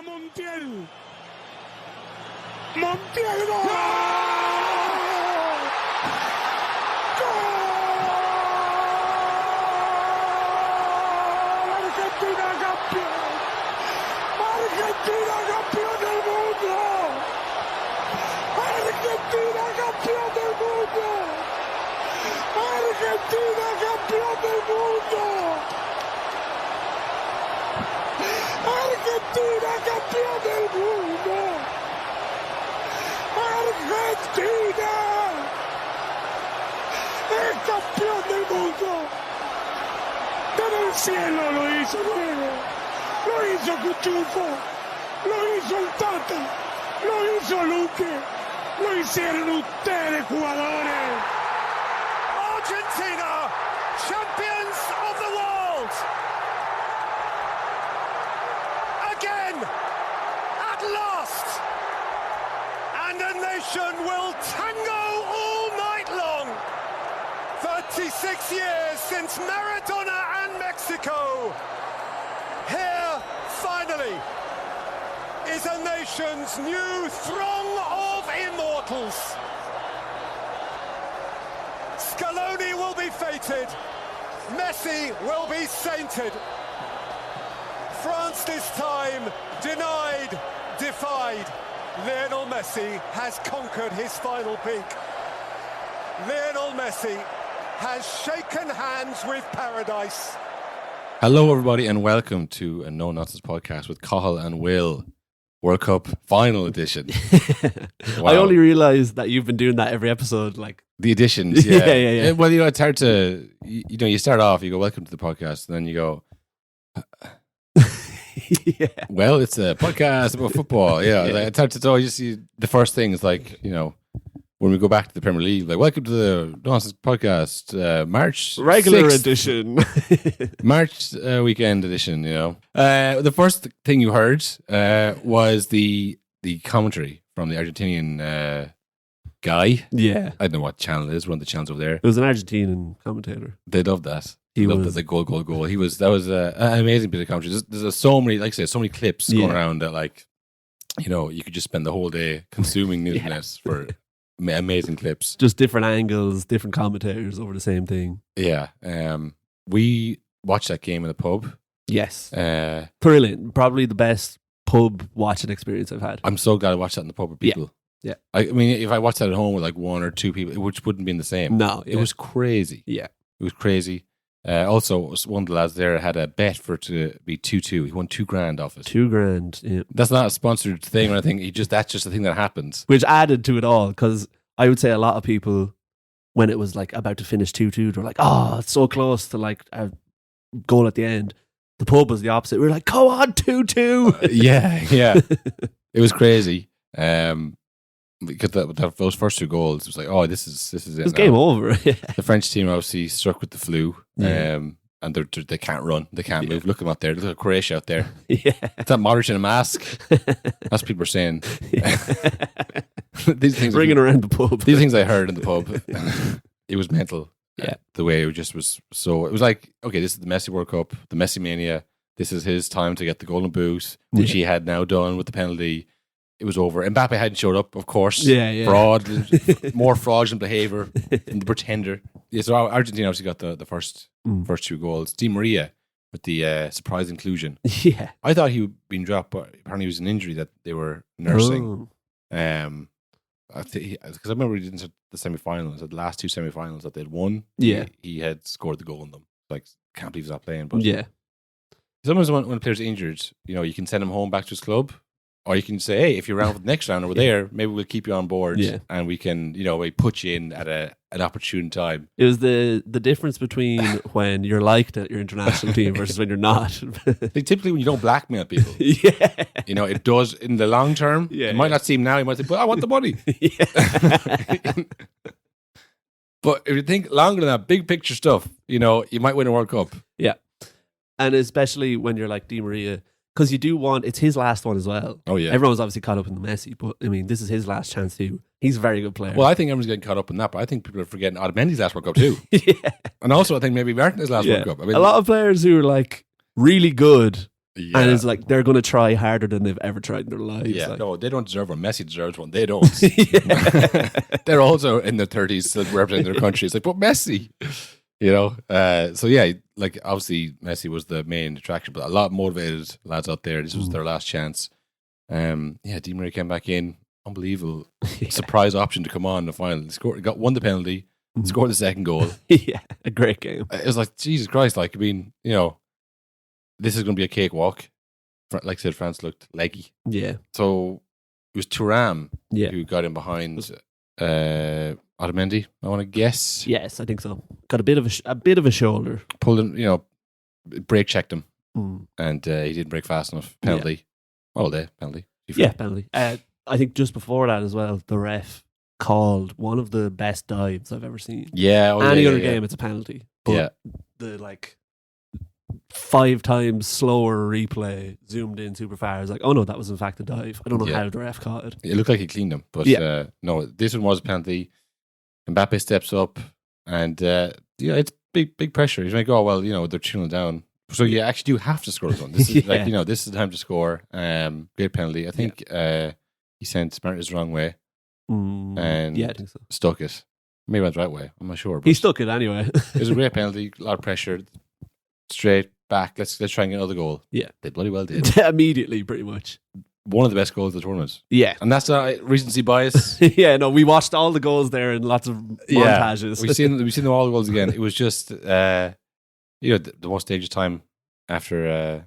Montiel. Montiel, gol. Argentina campeón. Argentina campeón del mundo. Argentina campeón del mundo. Argentina campeón del mundo. Argentina campeón del mundo. Argentina es campeón del mundo. Desde el cielo lo hizo luego. Lo hizo Cuchufo. Lo hizo el Tata. Lo hizo Luque. Lo hicieron ustedes, jugadores. Argentina, champions of the world. Again, at last. And a nation will tango all night long. 36 years since Maradona and Mexico. Here, finally, is a nation's new throng of immortals. Scaloni will be fated. Messi will be sainted. France this time denied, defied. Lionel Messi has conquered his final peak. Lionel Messi has shaken hands with paradise. Hello, everybody, and welcome to a No Nonsense podcast with Cathal and Will. World Cup final edition. Wow. I only realised that you've been doing that every episode. Like The editions, yeah. Yeah. Well, you know, it's hard to, you start off, you go, welcome to the podcast, and then you go, yeah. well, it's a podcast about football. Yeah, Yeah. Like, it's hard to, so you see, the first thing is like, you know, when we go back to the Premier League, like, welcome to the Nonsense podcast, March Regular 6th, edition. March weekend edition, you know. The first thing you heard was the commentary from the Argentinian guy. Yeah. I don't know what channel it is, one of the channels over there. It was an Argentinian commentator. They loved that. He Loved was- the goal. That was an amazing bit of commentary. There's so many, like I said, so many clips going Yeah. around that, like, you know, you could just spend the whole day consuming the internet for amazing clips. Just different angles, different commentators over the same thing. Yeah. We watched that game in the pub. Yes. Uh, Brilliant. Probably the best pub watching experience I've had. I'm so glad I watched that in the pub with people. Yeah. I mean, if I watched that at home with like one or two people, which wouldn't be the same. No. It was crazy. Yeah. It was crazy. Also, one of the lads there had a bet for it to be 2-2. He won $2,000 off it. $2,000. Yeah. That's not a sponsored thing or anything. That's just a thing that happens. Which added to it all, because I would say a lot of people, when it was like about to finish 2-2, they were like, oh, it's so close to like a goal at the end. The pub was the opposite. We were like, go on, 2-2. Yeah. It was crazy. Because those first two goals, it was like, oh, this is it. It was now. game over. The French team obviously struck with the flu, Yeah. and they can't run, they can't move. Look at them out there. Look at Croatia out there. Yeah. It's that Modric in a mask. That's what people are saying. These things, Ringing around the pub. these things I heard in the pub. It was mental. Yeah. The way it just was. So it was like, okay, this is the Messi World Cup, the Messi mania. This is his time to get the golden boot, which he had now done with the penalty. It was over. Mbappé hadn't showed up, of course. Yeah. Fraud, more fraudulent behaviour than the pretender. Yeah, so Argentina obviously got the first two goals. Di Maria with the surprise inclusion. Yeah. I thought he would been dropped, but apparently it was an injury that they were nursing. Oh. Because I remember he didn't the semi-finals, the last two semi-finals that they'd won. Yeah. He had scored the goal in them. Like, can't believe he's not playing. But Yeah. sometimes when a player's injured, you know, you can send him home back to his club. Or you can say, hey, if you're around for the next round over there, maybe we'll keep you on board and we can, you know, we put you in at an opportune time. It was the difference between when you're liked at your international team versus when you're not. Like, typically when you don't blackmail people, Yeah. you know, it does in the long term. Yeah, it might yeah. not seem now, you might say, but I want the money. Yeah. But if you think longer than that, big picture stuff, you know, you might win a World Cup. Yeah. And especially when you're like Di Maria, because you do want, it's his last one as well. Oh, yeah. Everyone's obviously caught up in the Messi, but I mean, this is his last chance too. He's a very good player. Well, I think everyone's getting caught up in that, but I think people are forgetting Otamendi's last World Cup too. Yeah. And also I think maybe Martinez last World Cup. I mean, a lot of players who are like really good Yeah. And it's like they're going to try harder than they've ever tried in their lives. Yeah, like. no, they don't deserve one. Messi deserves one. They don't. They're also in their 30s still representing their country. It's like, but Messi, you know. So yeah, like obviously Messi was the main attraction, but a lot motivated lads out there. This was their last chance. Yeah, Di Maria came back in, unbelievable surprise option to come on in the final. He won the penalty, scored the second goal. Yeah, a great game. It was like Jesus Christ. Like, I mean, you know, this is going to be a cakewalk. Like I said, France looked leggy. Yeah. So it was Thuram Yeah. who got in behind Otamendi, I want to guess. Yes, I think so. Got a bit of a shoulder. Pulled him, you know, brake checked him, Mm. and he didn't brake fast enough. Penalty. All day, penalty. Yeah, penalty. I think just before that as well, the ref called one of the best dives I've ever seen. Yeah. Any other game, it's a penalty. But Yeah. the like 5 times slower replay zoomed in super far. I was like, oh no, that was in fact a dive. I don't know how the ref caught it. It looked like he cleaned him, but no, this one was a penalty. Mbappe steps up, and it's big pressure. He's like, oh well, you know, they're 2-0 down, so you actually do have to score this one. This is like, you know, this is the time to score. Great penalty. I think he sent Martinez the wrong way, and I think so. stuck it. Maybe went the right way. I'm not sure. But He stuck it anyway. it was a great penalty. A lot of pressure. Straight back. Let's try and get another goal. Yeah, they bloody well did. Immediately, pretty much. One of the best goals of the tournament. Yeah, and that's recency bias. Yeah, no, we watched all the goals there in lots of montages. We've seen them all the goals again. It was just you know, the most dangerous time after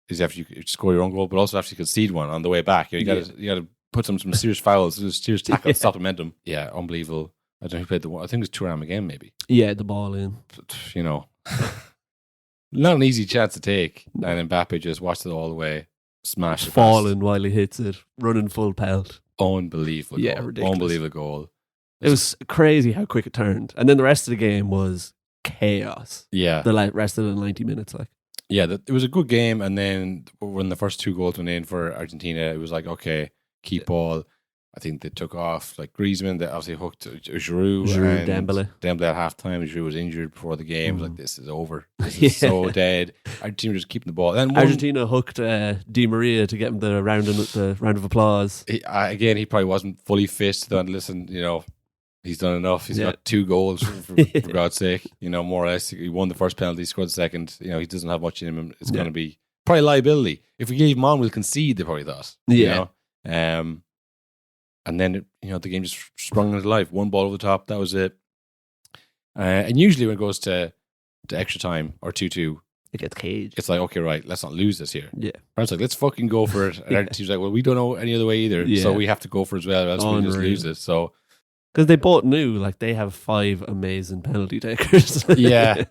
is after you score your own goal, but also after you concede one on the way back. You got to put some serious fouls, serious tackle, stop momentum. Yeah, unbelievable. I don't know who played the one. I think it was Thuram again, maybe. Yeah, the ball in. You know, not an easy chance to take, and Mbappe just watched it all the way. Smash it falling while he hits it, running full pelt. Unbelievable goal. Ridiculous. Unbelievable goal. It was crazy how quick it turned. And then the rest of the game was chaos. Yeah. The rest of the 90 minutes. Yeah, it was a good game. And then when the first 2 goals went in for Argentina, it was like, okay, keep ball. I think they took off like Griezmann. They obviously hooked Giroud and Dembele. Dembele at halftime. Giroud was injured before the game. It was like, this is over. This is so dead. Argentina was just keeping the ball. And Argentina hooked Di Maria to get him the round of applause. Again, he probably wasn't fully fit. Listen, you know, he's done enough. He's got 2 goals for God's sake. You know, more or less, he won the first penalty, scored the second. You know, he doesn't have much in him. It's going to be probably liability. If we gave him on, we'll concede. They probably thought. Yeah. You know? And then, you know, the game just sprung into life. 1 ball over the top. That was it. And usually when it goes to extra time or 2-2, it gets caged. It's like, okay, right, let's not lose this here. Yeah. France like, let's fucking go for it. And Argentina's like, well, we don't know any other way either. So we have to go for it as well, or else we just lose it. So, because they both knew, like, they have 5 amazing penalty takers. Yeah.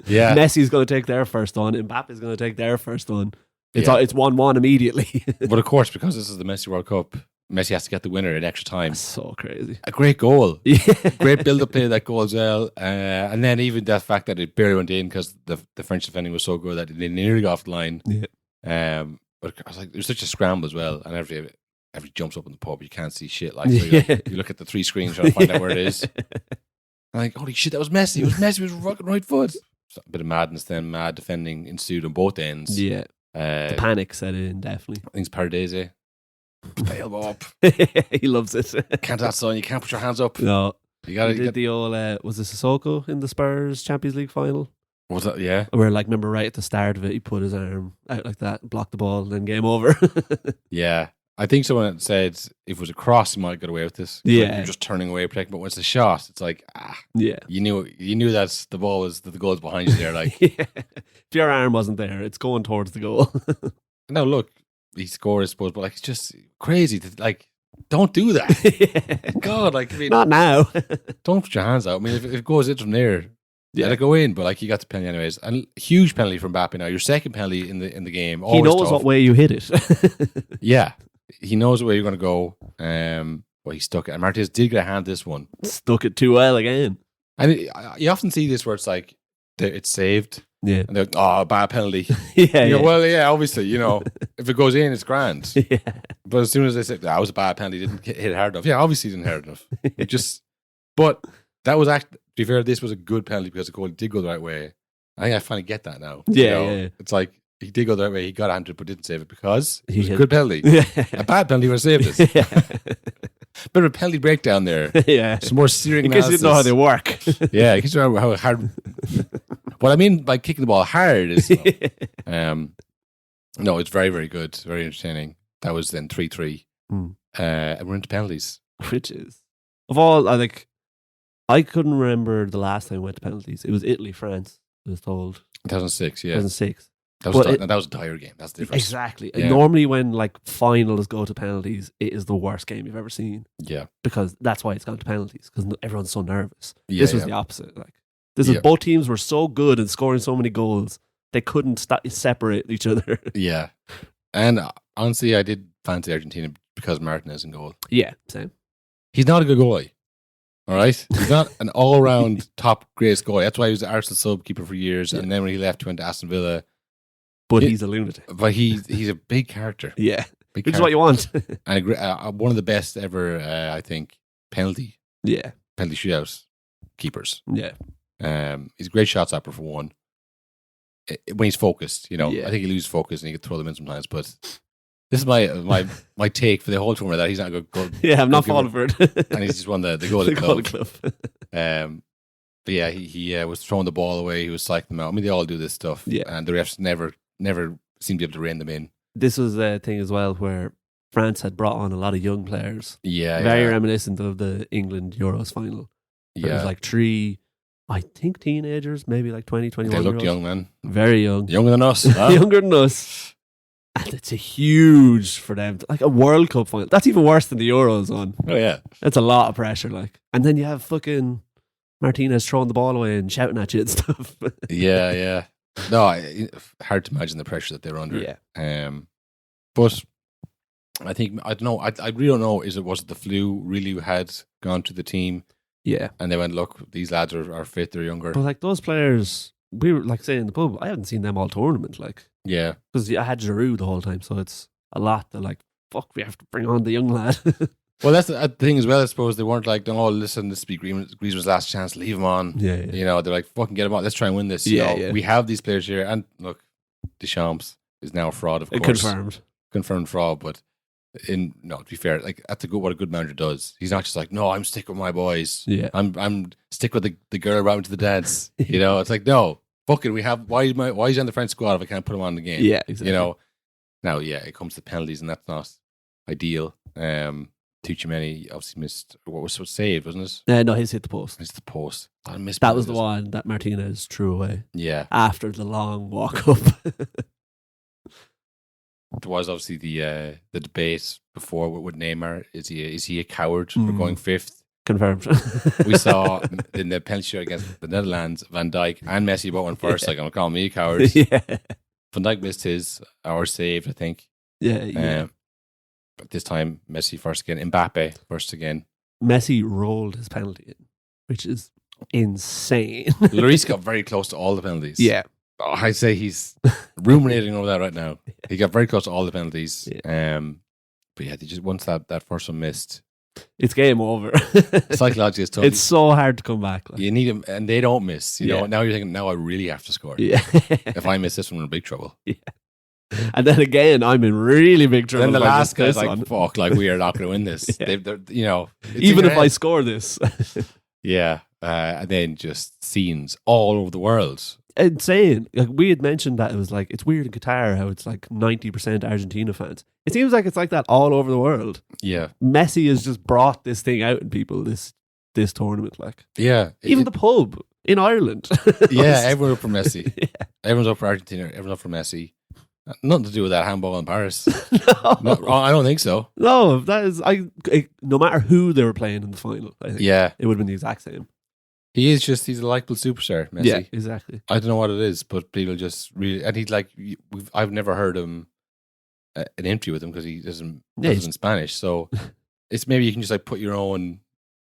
Messi's going to take their first one. Mbappe's going to take their first one. It's 1-1 immediately. But of course, because this is the Messi World Cup, Messi has to get the winner in extra time. That's so crazy. A great goal. Yeah. Great build-up play of that goal as well. And then even that fact that it barely went in because the French defending was so good that they nearly got off the line. Yeah. But I was like, there's such a scramble as well. And every jumps up in the pub, you can't see shit. Like, so you look at the 3 screens trying to find out where it is. I'm like, holy shit, that was Messi. It was Messi with his fucking right foot. So a bit of madness then. Mad defending ensued on both ends. Yeah. The panic set in, definitely. I think it's Paradise. Put the elbow up. He loves it. Can't that son? You can't put your hands up. No. You got the old, was it Sissoko in the Spurs Champions League final? Was that, yeah? Where, like, remember right at the start of it, he put his arm out like that, blocked the ball, and then game over. Yeah. I think someone said if it was a cross, you might get away with this. Yeah. Like you're just turning away, protecting. But when it's a shot, it's like, yeah. You knew that the goal was behind you there. Like, yeah. If your arm wasn't there, it's going towards the goal. No, look, he scored, I suppose, but like, it's just crazy to, like, don't do that. God, like, I mean, not now. Don't put your hands out. I mean, if it goes in from there, let it go in. But like, you got the penalty anyways, and huge penalty from Mbappe now. Your second penalty in the game. He knows tough. what way you hit it. Yeah, he knows where you're going to go. But he stuck it. And Martinez did get a hand this one. Stuck it too well again. And you often see this where it's like it's saved. Yeah. And they're like, oh, bad penalty. Yeah. Well, yeah, obviously, you know, if it goes in, it's grand. Yeah. But as soon as they say that was a bad penalty, didn't hit it hard enough. Yeah, obviously didn't hit it enough. But that was actually, to be fair, this was a good penalty because the goal did go the right way. I think I finally get that now. Yeah, you know? yeah. It's like, he did go that way. He got handed, but didn't save it because it was a hit- good penalty. A bad penalty would have saved it. Bit of a penalty breakdown there. Yeah. Some more searing In case you didn't know how they work. Yeah, in case you know how hard. What I mean by kicking the ball hard is, no, it's very, very good, very entertaining. That was then 3-3. And we're into penalties. Which is, of all, I couldn't remember the last time we went to penalties. It was Italy, France, I was told. 2006, yeah. 2006. That was a dire game. That's the difference. Exactly. Yeah. And normally when finals go to penalties, it is the worst game you've ever seen. Yeah. Because that's why it's gone to penalties, because everyone's so nervous. Yeah, This was the opposite. This is both teams were so good and scoring so many goals, they couldn't separate each other. Yeah. And honestly, I did fancy Argentina because Martinez in goal. Yeah, same. He's not a good goalie. All right? He's not an all-round top greatest goalie. That's why he was the Arsenal sub-keeper for years. And then when he left, he went to Aston Villa. But he's a lunatic. But he's a big character. Yeah. Which is what you want. And one of the best ever, I think, penalty shootout keepers. Yeah. He's a great shot stopper for one. When he's focused, I think he loses focus and he can throw them in sometimes. But this is my take for the whole tournament that he's not a good. Yeah, I'm not falling for it. And he's just won the goal club. But yeah, he was throwing the ball away. He was cycling them out. I mean, they all do this stuff. Yeah. And the refs never seem to be able to rein them in. This was a thing as well where France had brought on a lot of young players. Yeah. Very reminiscent of the England Euros final. Yeah. It was 3, I think, teenagers, maybe 20, 21 They looked year olds. young, man. Very young. Younger than us. Huh? Younger than us. And it's a huge for them. A World Cup final. That's even worse than the Euros one. Oh, yeah. That's a lot of pressure. And then you have fucking Martinez throwing the ball away and shouting at you and stuff. Yeah. No, hard to imagine the pressure that they're under. Yeah. But I think, I don't know, I really don't know, was it the flu really had gone to the team? Yeah. And they went, look, these lads are fit, they're younger. But those players, we were saying in the pub, I haven't seen them all tournament. Yeah. Because I had Giroud the whole time, so it's a lot to fuck, we have to bring on the young lad. Well, that's the thing as well, I suppose. They weren't oh, listen, this will be Griezmann's last chance, leave him on. Yeah. They're fucking get him on, let's try and win this. Yeah. We have these players here, and look, Deschamps is now a fraud, of course. Confirmed fraud, but to be fair, that's what a good manager does. He's not just no, I'm stick with my boys. Yeah. I'm stick with the girl around to the dance. It's no, fuck it, we have, why is he on the French squad if I can't put him on the game? Yeah, exactly. Now, it comes to penalties, and that's not ideal. Tuchemeni obviously missed what was saved, wasn't it? No, he's hit the post. It's the post. That was the one that Martinez threw away. Yeah. After the long walk up. There was obviously the debate before with Neymar. Is he a coward for going fifth? Confirmed. We saw in the penalty shootout against the Netherlands, Van Dijk and Messi both went first. I'm calling me a coward. Yeah. Van Dijk missed his, or saved, I think. Yeah. But this time, Messi first again. Mbappe first again. Messi rolled his penalty in, which is insane. Lloris got very close to all the penalties. Yeah. I'd say he's ruminating over that right now. He got very close to all the penalties. Yeah. But yeah, they just once that first one missed, it's game over. Psychologically, it's tough. It's so hard to come back. You need them, and they don't miss. You know, now you're thinking, now I really have to score. Yeah. If I miss this one, I'm in big trouble. Yeah. And then again, I'm in really big trouble. Then the last guy's fuck, we are not going to win this. Yeah. Even if I score this. Yeah. And then just scenes all over the world. Insane. We had mentioned that it was it's weird in Qatar how it's 90% Argentina fans. It seems like it's like that all over the world. Yeah. Messi has just brought this thing out in people, this tournament. Yeah. Even the pub in Ireland. Yeah, everyone up for Messi. Yeah. Everyone's up for Argentina. Everyone's up for Messi. Nothing to do with that handball in Paris. No. I don't think so. No, that is no matter who they were playing in the final, I think it would have been the exact same. He's a likable superstar, Messi. Yeah, exactly. I don't know what it is, but people just really, and he's I've never heard him an interview with him because he doesn't in Spanish. So it's maybe you can just put your own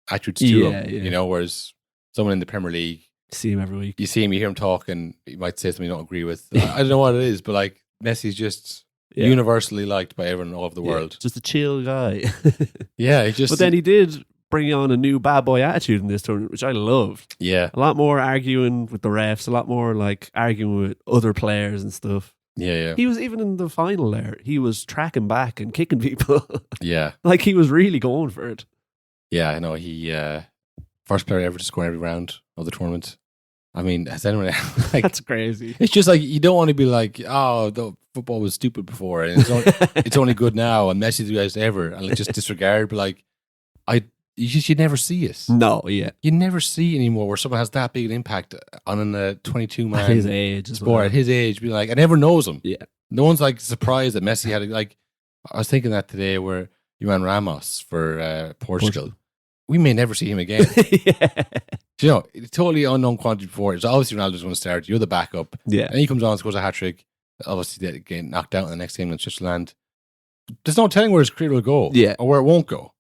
attributes to him, whereas someone in the Premier League, see him every week. You see him, you hear him talk, and he might say something you don't agree with. I don't know what it is, but Messi's just universally liked by everyone all over the world. Just a chill guy. Yeah, but then he did bring on a new bad boy attitude in this tournament, which I loved. Yeah. A lot more arguing with the refs, a lot more arguing with other players and stuff. Yeah. He was even in the final there. He was tracking back and kicking people. Yeah. Like he was really going for it. Yeah, I know. He first player ever to score every round of the tournament. I mean, has anyone like That's crazy. It's just like you don't want to be like, oh, the football was stupid before and it's only good now and Messi's the best ever and like just disregard. But like, you never see it. No, yeah. You never see anymore where someone has that big an impact on a 22 man At his age as sport well. at his age. Be like, I never knows him. Yeah. No one's like surprised that Messi had like. I was thinking that today where Juan Ramos for Portugal. We may never see him again. Yeah. You know, it's totally unknown quantity before. It's obviously Ronaldo's going to start. You're the backup. Yeah. And he comes on and scores a hat trick. Obviously, they get knocked out in the next game in Switzerland. There's no telling where his career will go. Yeah. Or where it won't go.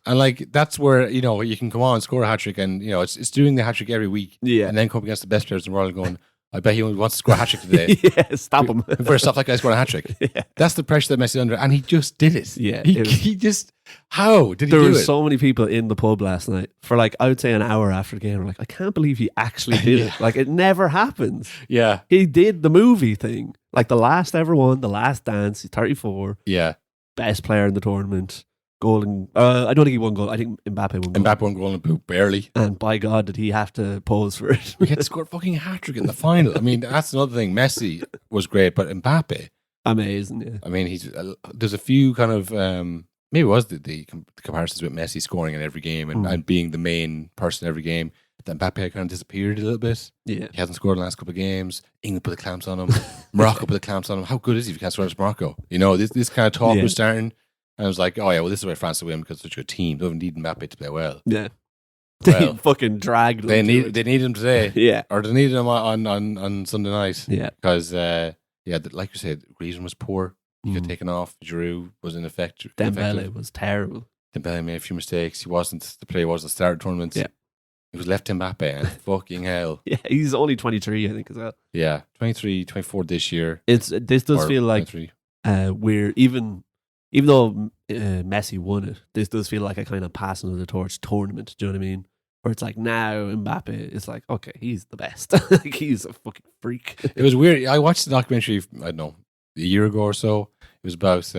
And like, that's where, you know, you can come on and score a hat trick and, you know, it's doing the hat trick every week. Yeah. And then come up against the best players in the world going, I bet he only wants to score a hat trick today. Yeah, stop him. First off, that guy scored a hat trick. Yeah. That's the pressure that Messi's under. And he just did it. Yeah. He just, how did he There do were it? so many people in the pub last night for like, I would say an hour after the game. We're like, I can't believe he actually did it. Like, it never happens. Yeah. He did the movie thing. Like, the last ever one, The Last Dance. He's 34. Yeah. Best player in the tournament. Golden. I don't think he won gold. I think Mbappe won gold. Mbappe won goal in the boot, barely. And by God, did he have to pose for it. He had to score a fucking hat trick in the final. I mean, that's another thing. Messi was great, but Mbappe, Amazing, yeah. I mean, there's a few kind of maybe it was the comparisons with Messi scoring in every game and being the main person in every game. That Mbappe kind of disappeared a little bit. Yeah. He hasn't scored in the last couple of games. England put the clamps on him. Morocco put the clamps on him. How good is he if he can't score against Morocco? You know, this kind of talk was starting. And I was like, oh yeah, well, this is why France will win because it's such a good team. They don't need Mbappe to play well. Yeah. Well, They fucking dragged him. They need him today. Yeah. Or they needed him on Sunday night. Yeah. Because, like you said, Griezmann was poor. He got taken off. Giroud was ineffective. Dembele was terrible. Dembele made a few mistakes. The player wasn't the start of tournaments. Yeah. It was left Mbappe and fucking hell. Yeah, he's only 23, I think, as well. Yeah. 23, 24 this year. This does feel like 23. we're even though Messi won it, this does feel like a kind of passing of the torch tournament. Do you know what I mean? Where it's like now Mbappe is like, okay, he's the best. Like he's a fucking freak. It was weird. I watched the documentary, I don't know, a year ago or so. It was about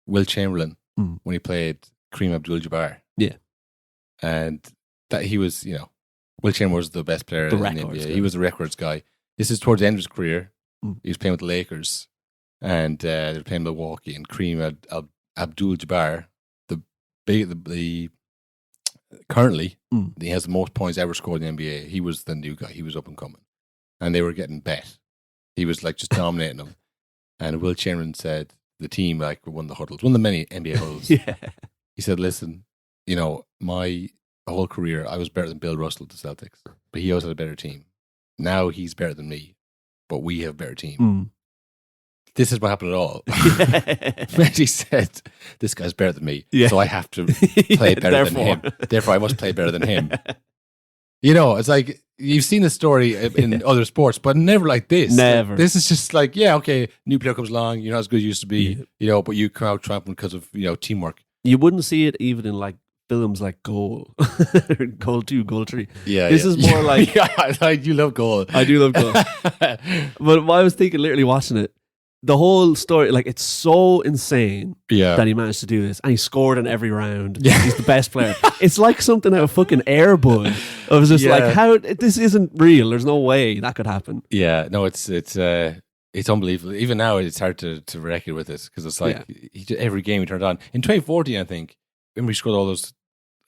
Will Chamberlain when he played Kareem Abdul-Jabbar. Yeah. And that he was, you know, Will Chamberlain was the best player in the NBA. Guy. He was the records guy. This is towards the end of his career. He was playing with the Lakers. And they were playing Milwaukee, and Kareem Abdul-Jabbar, currently he has the most points ever scored in the NBA. He was the new guy. He was up and coming, and they were getting bet. He was like just dominating them. And Will Chamberlain said the team like won the huddles, one of the many NBA huddles. Yeah, he said, "Listen, you know, my whole career I was better than Bill Russell at the Celtics, but he always had a better team. Now he's better than me, but we have a better team." This is what happened at all. Messi said, "This guy's better than me, so I have to play better than him. Therefore, I must play better than him." You know, it's like you've seen the story in other sports, but never like this. Never. This is just like, yeah, okay, new player comes along, you're not as good as you used to be, you know, but you come out triumphant because of, you know, teamwork. You wouldn't see it even in like films like Goal, Goal 2, Goal 3. Yeah, this is more like you love Goal. I do love Goal, but I was thinking, literally watching it. The whole story, like, it's so insane that he managed to do this. And he scored in every round. Yeah. He's the best player. It's like something out of fucking Air Bud. I was just like, how, this isn't real. There's no way that could happen. Yeah, no, it's unbelievable. Even now, it's hard to reckon with it because it's like every game he turned on. In 2014, I think, when we scored all those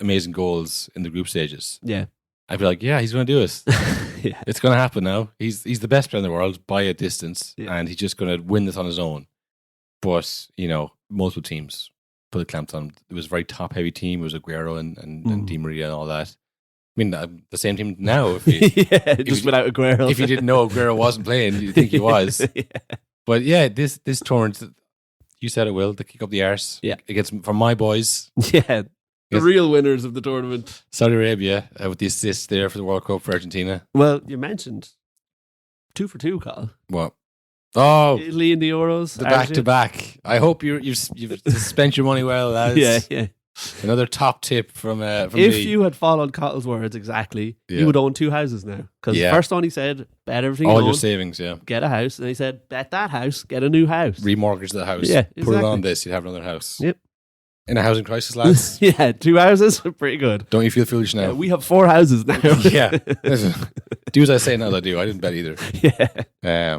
amazing goals in the group stages. Yeah. I'd be like, yeah, he's going to do it. Yeah. It's going to happen now. He's the best player in the world by a distance, and he's just going to win this on his own. But, you know, multiple teams put the clamps on him. It was a very top-heavy team. It was Aguero and Di Maria and all that. I mean, the same team now. If without Aguero. If you didn't know Aguero wasn't playing, you'd think he was. But yeah, this tournament, you said it, Will, to kick up the arse. Yeah. From my boys. Yeah. The real winners of the tournament. Saudi Arabia with the assist there for the World Cup for Argentina. Well, you mentioned 2 for 2, Carl. What? Oh, Italy in the Euros. The back to back. I hope you've spent your money well, lads. Yeah. Another top tip from If me. you had followed Cottle's words exactly, Yeah. you would own 2 houses now. Because the first one he said, bet everything all you your own, savings, yeah. get a house. And he said, bet that house, get a new house. Remortgage the house. Yeah, Put it exactly. on this, you'd have another house. Yep. In a housing crisis, lads. Yeah, 2 houses, pretty good. Don't you feel foolish now? We have 4 houses now. Yeah. Do as I say, not as I do. I didn't bet either. Yeah.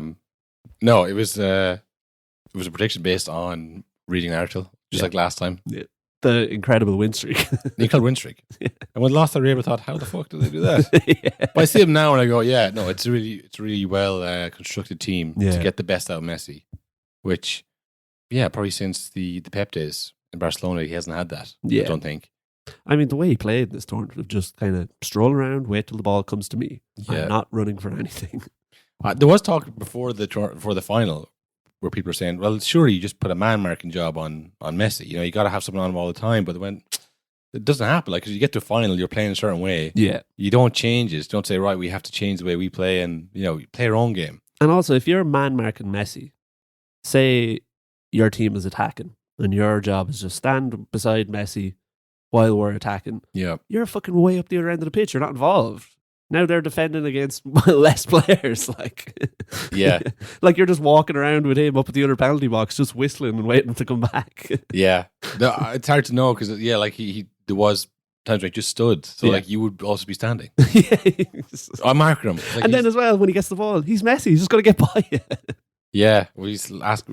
No, it was a prediction based on reading an article, just like last time. Yeah. The incredible win streak. Nickel win streak. Yeah. And when lost, I really thought, how the fuck did they do that? Yeah. But I see them now and I go, yeah, no, it's a really well constructed team Yeah. to get the best out of Messi, which, yeah, probably since the Pep days in Barcelona, he hasn't had that. Yeah. I don't think. I mean, the way he played this tournament of just kind of stroll around, wait till the ball comes to me. Yeah. I'm not running for anything. There was talk before the final where people were saying, well, surely you just put a man marking job on Messi. You know, you got to have someone on him all the time. But it doesn't happen. Like, because you get to a final, you're playing a certain way. Yeah. You don't change it. Don't say, right, we have to change the way we play, and you play your own game. And also, if you're man marking Messi, say your team is attacking and your job is just stand beside Messi while we're attacking, Yeah. you're fucking way up the other end of the pitch. You're not involved. Now they're defending against less players. Like, Yeah. like you're just walking around with him up at the other penalty box, just whistling and waiting to come back. Yeah. No, it's hard to know because, yeah, like there was times where he just stood. So, Yeah. like, you would also be standing. Yeah. I'm marking him. Like, And then as well, when he gets the ball, he's Messi. He's just going to get by you. yeah, well, he's ask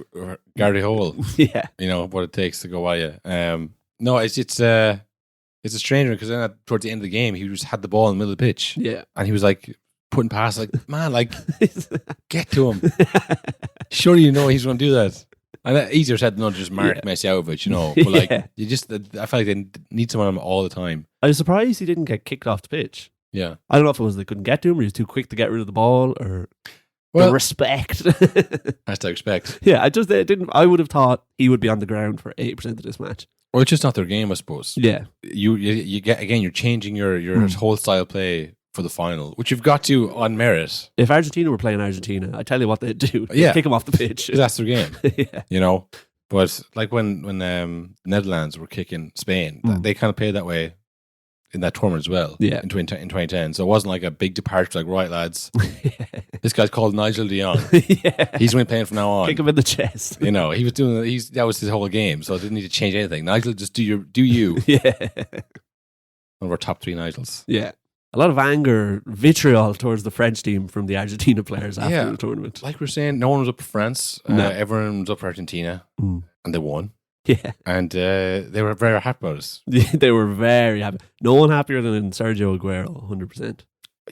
Gary Hole, Yeah. what it takes to go by you. No, it's a strange one because then towards the end of the game, he just had the ball in the middle of the pitch. Yeah. And he was like putting passes, like, man, like, get to him. Surely he's going to do that. And easier said than not, just mark Messi out of it, But like, Yeah. I feel like they need someone on him all the time. I was surprised he didn't get kicked off the pitch. Yeah. I don't know if it was they couldn't get to him or he was too quick to get rid of the ball or Well, the respect. has to expect. Yeah, I would have thought he would be on the ground for 80% of this match. Well, it's just not their game, I suppose. Yeah. You get, again, you're changing your whole style of play for the final, which you've got to on merit. If Argentina were playing Argentina, I tell you what they'd do. They'd Yeah. kick him off the pitch. 'Cause that's their game, Yeah. But like when Netherlands were kicking Spain, they kind of played that way in that tournament as well. Yeah. In 2010, so it wasn't like a big departure. Like, right, lads, this guy's called Nigel de Jong. Yeah. He's going to be playing from now on. Kick him in the chest. He was doing. That was his whole game, so I didn't need to change anything. Nigel, just do you. Yeah. One of our top 3 Nigels. Yeah. A lot of anger, vitriol towards the French team from the Argentina players after Yeah. the tournament. Like we're saying, no one was up for France. No. Everyone was up for Argentina, and they won. Yeah. And they were very happy about us. They were very happy. No one happier than Sergio Aguero, 100%.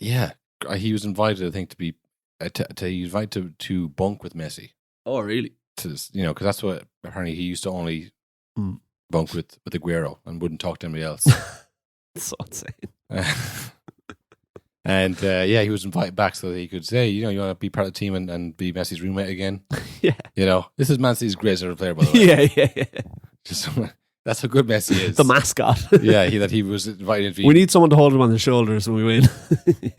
Yeah, he was invited, I think, to be he was invited to bunk with Messi. Oh, really? Because that's what apparently he used to only bunk with Aguero and wouldn't talk to anybody else. That's so insane. And he was invited back so that he could say, you want to be part of the team and be Messi's roommate again. Yeah. This is Man City's greatest ever player, by the way. Yeah. Just, that's how good Messi is. The mascot. Yeah, that he was invited to be. We need someone to hold him on the shoulders when we win.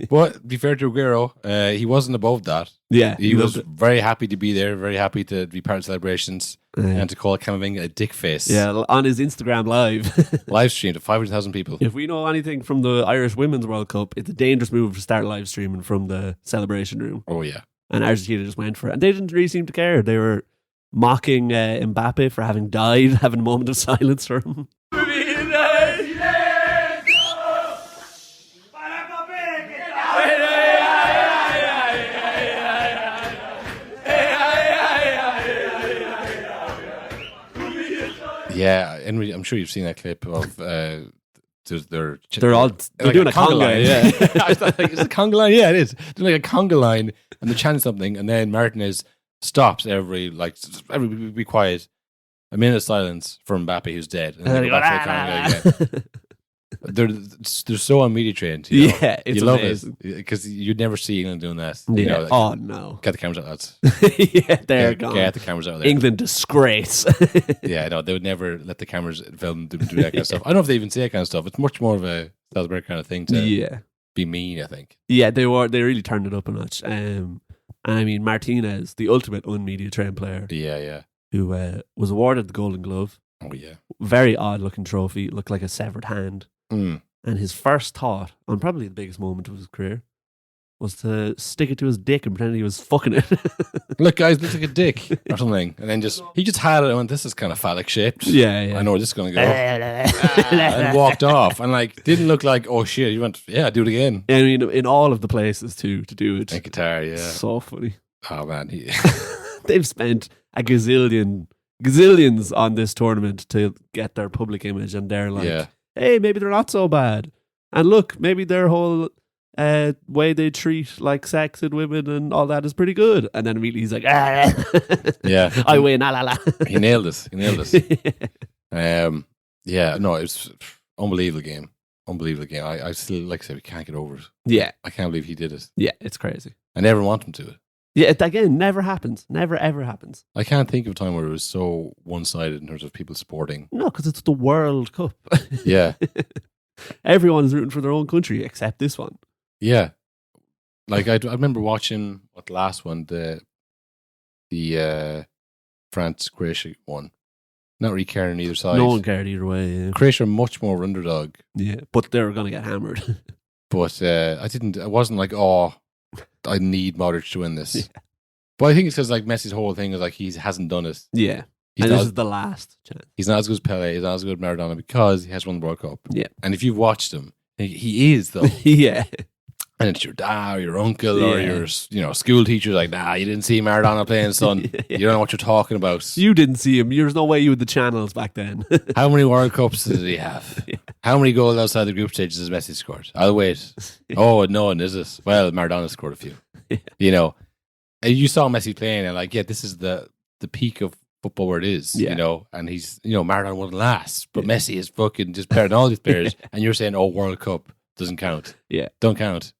But to be fair to Aguero, he wasn't above that. Yeah. He was loved it. very happy to be there, very happy to be part of celebrations and to call Camavinga a dick face. Yeah, on his Instagram live. Live stream to 500,000 people. If we know anything from the Irish Women's World Cup, it's a dangerous move to start live streaming from the celebration room. Oh, yeah. And Argentina just went for it. And they didn't really seem to care. They were mocking Mbappé for having died, having a moment of silence for him. Yeah, and I'm sure you've seen that clip of they're They're doing a conga line. Yeah, I thought, like, is it a conga line? Yeah, it is. They're like a conga line, and they're chanting something, and then Martinez stops everybody be quiet. A minute of silence for Mbappe, who's dead, and then they go back to the conga again. They're so on media trained. Yeah, it's you love amazing. it because you'd never see England doing that. Yeah. Oh no. Get the cameras out, lads. Yeah, they're gone. Get the cameras out there. England disgrace. Yeah, no, they would never let the cameras film them do that kind of stuff. I don't know if they even say that kind of stuff. It's much more of a South American kind of thing to be mean, I think. Yeah, they really turned it up a notch. And I mean, Martinez, the ultimate unmedia trained player, Yeah. who was awarded the Golden Glove, Oh, yeah. Very odd looking trophy. It looked like a severed hand. Mm. And his first thought, on probably the biggest moment of his career, was to stick it to his dick and pretend he was fucking it. Look, guys, looks like a dick or something. And then he just had it and went, this is kind of phallic shaped. Yeah. I know where this is going to go. And walked off. And didn't look like, oh shit. He went, yeah, do it again. I mean, in all of the places too, to do it. In Qatar, yeah. So funny. Oh, man. They've spent a gazillions on this tournament to get their public image, and they're like, hey, maybe they're not so bad. And look, maybe their whole way they treat sex and women and all that is pretty good. And then immediately he's like, yeah, I win, la la la. He nailed it. Yeah, no, it was unbelievable game. I still, like I said, we can't get over it. Yeah. I can't believe he did it. Yeah, it's crazy. I never want him to it. Yeah, it again never happens. Never ever happens. I can't think of a time where it was so one-sided in terms of people supporting. No, because it's the World Cup. Yeah. Everyone is rooting for their own country except this one. Yeah. I remember watching the last one, the France-Croatia one. Not really caring on either side. No one cared either way. Yeah. Croatia are much more underdog. Yeah, but they're going to get hammered. But I wasn't like, oh, I need Modric to win this. Yeah. But I think it's because Messi's whole thing is he hasn't done it. Yeah. And this is the last chance. He's not as good as Pele. He's not as good as Maradona because he has won the World Cup. Yeah. And if you've watched him, he is though. Yeah. And it's your dad or your uncle or your school teacher like, nah, you didn't see Maradona playing, son. Yeah. You don't know what you're talking about. You didn't see him. There's no way you had the channels back then. How many World Cups did he have? Yeah. How many goals outside the group stages has Messi scored? I'll wait. Oh, no one is it? Well, Maradona scored a few. Yeah. And you saw Messi playing and this is the peak of football where it is, and he's, Maradona won last, but Messi is fucking just better than all these players. And you're saying, oh, World Cup doesn't count. Yeah. Don't count.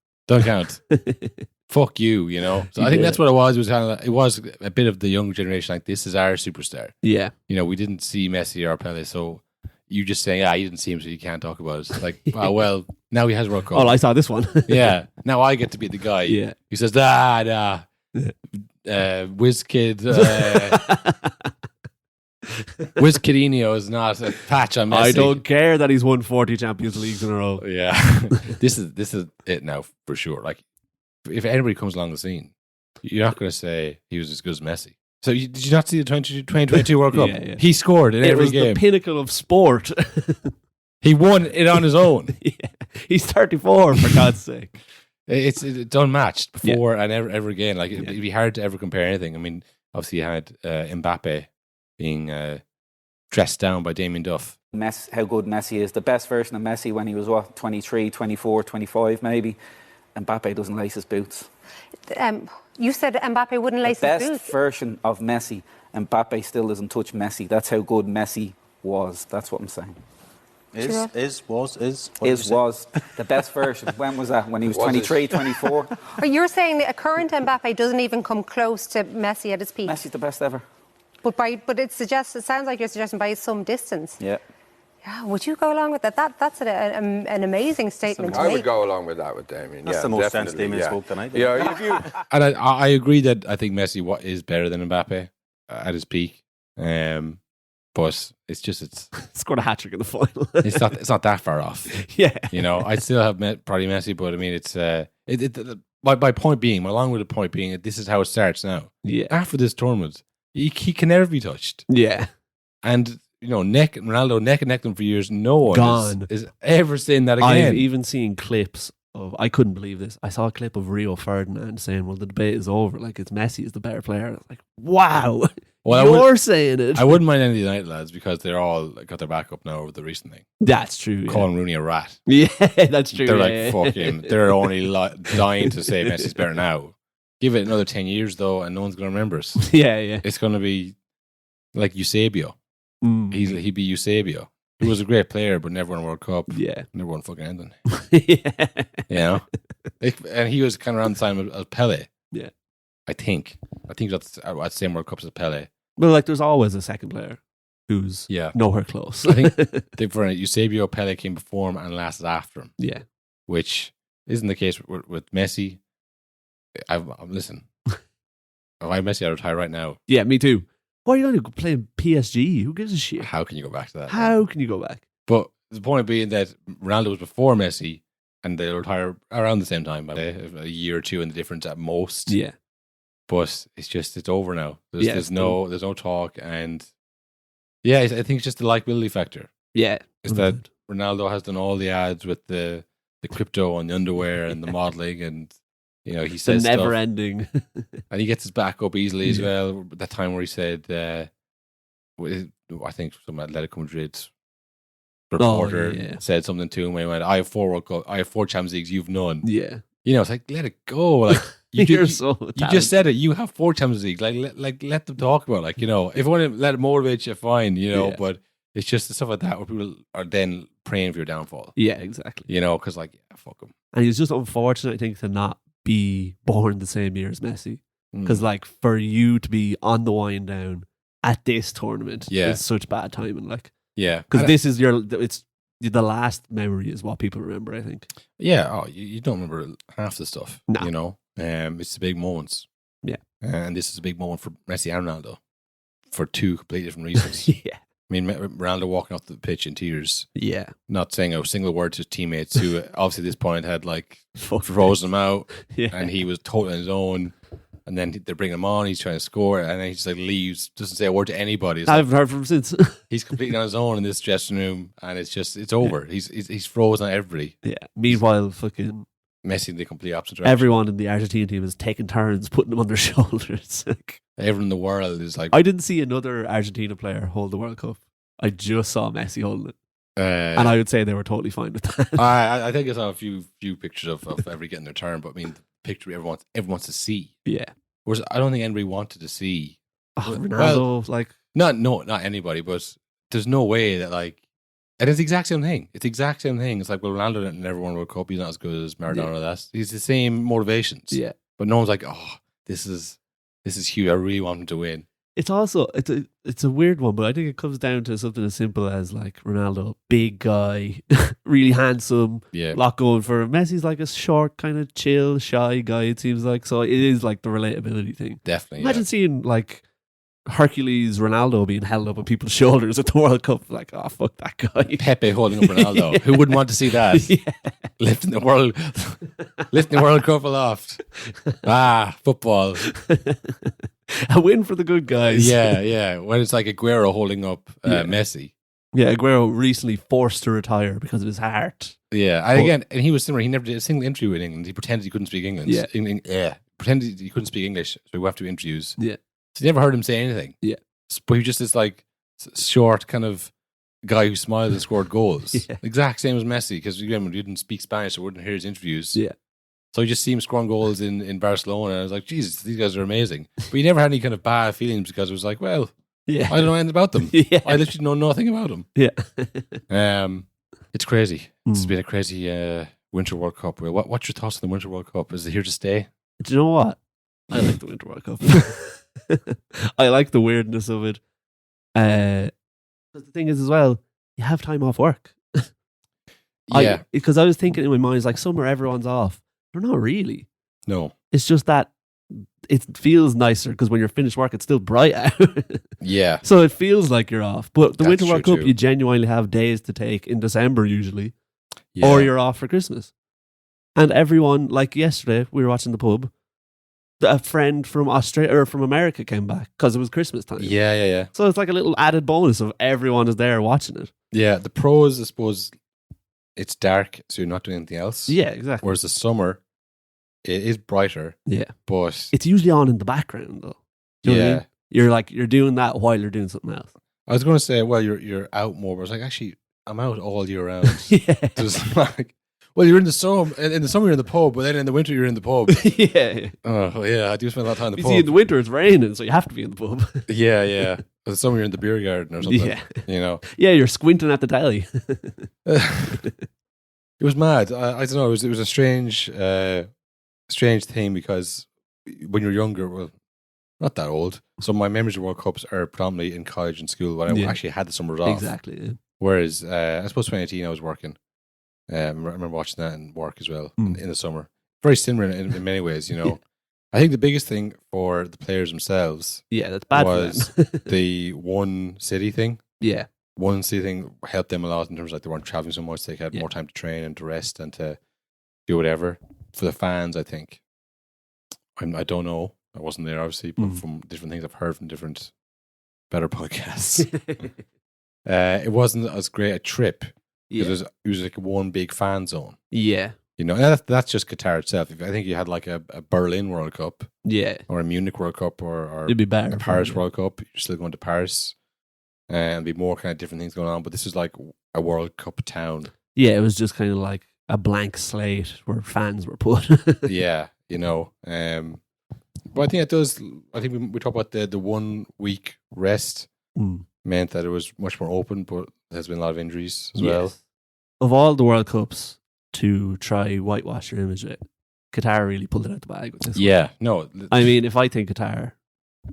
Fuck you, So I think that's what it was. It was a bit of the younger generation. This is our superstar. Yeah. We didn't see Messi or Pele, so you just saying, you didn't see him, so you can't talk about it. Oh, well, now he has World Cup. Oh, I saw this one. Yeah. Now I get to be the guy. Yeah. He says, Whiz Kid. Whiz Kidinho is not a patch on Messi. I don't care that he's won 40 Champions Leagues in a row. Yeah. This is it now for sure. If anybody comes along the scene, you're not going to say he was as good as Messi. So did you not see the 2022 World Cup? Yeah. He scored in every game. It was the pinnacle of sport. He won it on his own. Yeah. He's 34, for God's sake. It's unmatched before and ever again. It'd be hard to ever compare anything. I mean, obviously you had Mbappe being dressed down by Damien Duff. How good Messi is. The best version of Messi when he was, 23, 24, 25 maybe. Mbappe doesn't lace his boots. You said Mbappe wouldn't lace his boots. The best version of Messi, Mbappe still doesn't touch Messi. That's how good Messi was. That's what I'm saying. Was the best version. When was that? When he was 23, 24? But you're saying that a current Mbappe doesn't even come close to Messi at his peak? Messi's the best ever. But it sounds like you're suggesting by some distance. Yeah. Yeah, would you go along with that? That's an amazing statement to I make. would go along with that with Damien. That's the most sense Damien spoke tonight. And I agree that I think Messi is better than Mbappe at his peak. But it's scored a hat-trick in the final. it's not that far off. Yeah. I still have probably Messi, but I mean, it's my point being, my long-winded point being, this is how it starts now. Yeah. After this tournament, he can never be touched. Yeah. And Ronaldo neck and neck them for years. No one is ever saying that again. I've even seen clips of, I couldn't believe this. I saw a clip of Rio Ferdinand saying, well, the debate is over. It's Messi is the better player. I was like, wow. Well, you're saying it. I wouldn't mind any of the United lads because they're all got their back up now over the recent thing. That's true. Calling Rooney a rat. Yeah, that's true. They're fuck him. They're only dying to say Messi's better now. Give it another 10 years though, and no one's going to remember us. Yeah. It's going to be like Eusebio. He'd be Eusebio. He was a great player, but never won a World Cup. Yeah. Never won fucking anything. Yeah. And he was kind of around the time of Pele. Yeah. I think that's at the same World Cups as Pele. Well, there's always a second player who's nowhere close. I think for Eusebio, Pele came before him and lasted after him. Yeah. Which isn't the case with Messi. Listen, if I'm Messi, I'd retire right now. Yeah, me too. Why are you only playing PSG? Who gives a shit? How can you go back to that? How can you go back? But the point being that Ronaldo was before Messi, and they retire around the same time, by a year or two in the difference at most. Yeah. But it's over now. There's no talk, and I think it's just the likability factor. Yeah. Is that Ronaldo has done all the ads with the crypto and the underwear and the modeling, and he says the never stuff, ending, and he gets his back up easily as well. That time where he said, I think some Atletico Madrid reporter said something to him where he went, I have 4 World Cup, I have 4 Champions Leagues, you've none. Yeah. It's like, let it go. Like you just said it, you have 4 Champions Leagues. Like let them talk about it. Like, if you want to let it motivate you, fine, but it's just the stuff like that where people are then praying for your downfall. Yeah, exactly. Because fuck him. And he's just unfortunate, I think, to not be born the same year as Messi. Because like for you to be on the wind down at this tournament is such bad timing. Like, because this is it's the last memory is what people remember, I think. Yeah. Oh, you don't remember half the stuff. No. It's the big moments. Yeah. And this is a big moment for Messi and Ronaldo for 2 completely different reasons. Yeah. I mean, Ronaldo walking off the pitch in tears. Yeah. Not saying a single word to his teammates who obviously at this point had frozen him out. Yeah. And he was totally on his own. And then they bring him on, he's trying to score, and then he just leaves, doesn't say a word to anybody. I haven't heard from him since. He's completely on his own in this dressing room, and it's over. Yeah. He's frozen on everybody. Yeah. Meanwhile, fucking Messi in the complete opposite direction. Everyone in the Argentina team is taking turns putting him on their shoulders. Everyone in the world is like... I didn't see another Argentina player hold the World Cup. I just saw Messi holding it. And I would say they were totally fine with that. I think I saw a few pictures of every getting their turn, but I mean, the picture everyone wants to see. Yeah. Whereas I don't think anybody wanted to see. Ronaldo, not anybody, but there's no way that and it's the exact same thing. It's the exact same thing. It's like, well, Ronaldo never won a World Cup. He's not as good as Maradona. Yeah. He's the same motivations. Yeah. But no one's like, oh, this is huge. I really want him to win. It's also it's a weird one, but I think it comes down to something as simple as Ronaldo, big guy, really handsome, lot going for him. Messi's a short, kind of chill, shy guy. It seems like so. It is the relatability thing. Definitely. Imagine seeing Hercules Ronaldo being held up on people's shoulders at the World Cup. Oh, fuck that guy. Pepe holding up Ronaldo. Yeah. Who wouldn't want to see that? Yeah. Lifting the World Cup aloft. Football. A win for the good guys. Yeah. When it's Aguero holding up Messi. Yeah, Aguero recently forced to retire because of his heart. Yeah, and he was similar. He never did a single interview in England. He pretended he couldn't speak English. Yeah. Pretended he couldn't speak English, so we have to do interviews. Yeah. So you never heard him say anything. Yeah. But he was just this short kind of guy who smiled and scored goals. Yeah. Exact same as Messi, because again, we didn't speak Spanish, so we wouldn't hear his interviews. Yeah. So you just see him scoring goals in Barcelona, and I was like, Jesus, these guys are amazing. But you never had any kind of bad feelings because it was like, well, I don't know anything about them. Yeah. I literally know nothing about them. Yeah. It's crazy. It's been a crazy Winter World Cup. What's your thoughts on the Winter World Cup? Is it here to stay? Do you know what? I like the Winter World Cup. I like the weirdness of it. Because the thing is as well, you have time off work. Yeah. Because I was thinking in my mind, it's summer, everyone's off. They're not really. No. It's just that it feels nicer because when you're finished work, it's still bright out. Yeah. So it feels like you're off. But the Winter World Cup, too. you genuinely have days to take in December usually. Yeah. Or you're off for Christmas. And everyone, yesterday, we were watching the pub. A friend from Australia or from America came back because it was Christmas time. Yeah. So it's a little added bonus of everyone is there watching it. Yeah. The pros, I suppose, it's dark, so you're not doing anything else. Yeah, exactly. Whereas the summer, it is brighter. Yeah. But it's usually on in the background though. Do you know what I mean? You're doing that while you're doing something else. I was going to say, well, you're out more, but I was actually, I'm out all year round. Yeah. Well, you're in the summer. In the summer, you're in the pub, but then in the winter, you're in the pub. Yeah. Oh, yeah. I do spend a lot of time in the you pub. See, in the winter, it's raining, so you have to be in the pub. Yeah. In the summer, you're in the beer garden or something. Yeah. Yeah, you're squinting at the telly. It was mad. I don't know. It was a strange thing because when you're younger, well, not that old. So my memories of World Cups are predominantly in college and school when I actually had the summers off. Exactly. Yeah. Whereas I suppose 2018 I was working. I remember watching that in work as well in the summer. Very similar in many ways, I think the biggest thing for the players themselves that's bad was for them. the one city thing. Yeah. One city thing helped them a lot in terms of like they weren't traveling so much. They had more time to train and to rest and to do whatever. For the fans, I think, I don't know. I wasn't there, obviously, but from different things I've heard from different better podcasts, it wasn't as great a trip. It was like one big fan zone. Yeah. You know, and that's just Qatar itself. I think you had like a Berlin World Cup, or a Munich World Cup, or it'd be better, a Paris World Cup. You're still going to Paris, and be more kind of different things going on. But this is like a World Cup town. Yeah, it was just kind of like a blank slate where fans were put. You know. But I think it does. I think we talk about the 1 week rest meant that it was much more open, but there's been a lot of injuries as well. Of all the World Cups to try whitewash your image with, Qatar really pulled it out the bag with this one. No. I mean, if I think Qatar